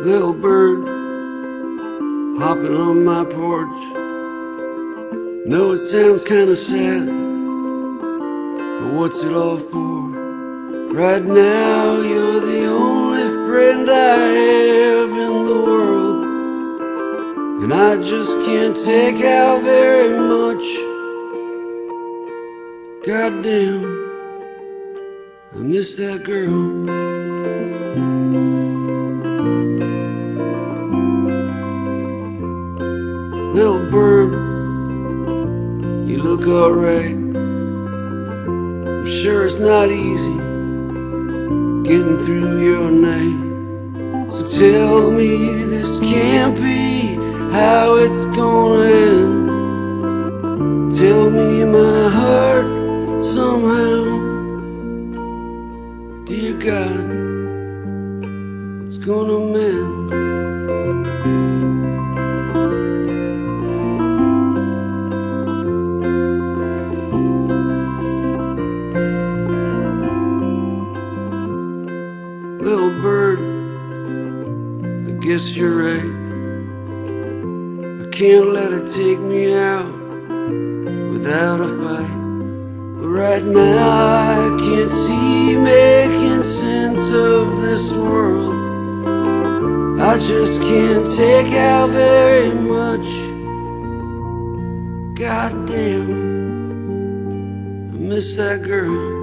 Little bird hopping on my porch. No, it sounds kinda sad, but what's it all for? Right now you're the only friend I have in the world, and I just can't take out very much. Goddamn, I miss that girl. Little bird, you look alright. I'm sure it's not easy getting through your night. So tell me this can't be how it's gonna end. Tell me my heart somehow, dear God, it's gonna mend. Little bird, I guess you're right. I can't let it take me out without a fight. But right now I can't see making sense of this world. I just can't take out very much. Goddamn, I miss that girl.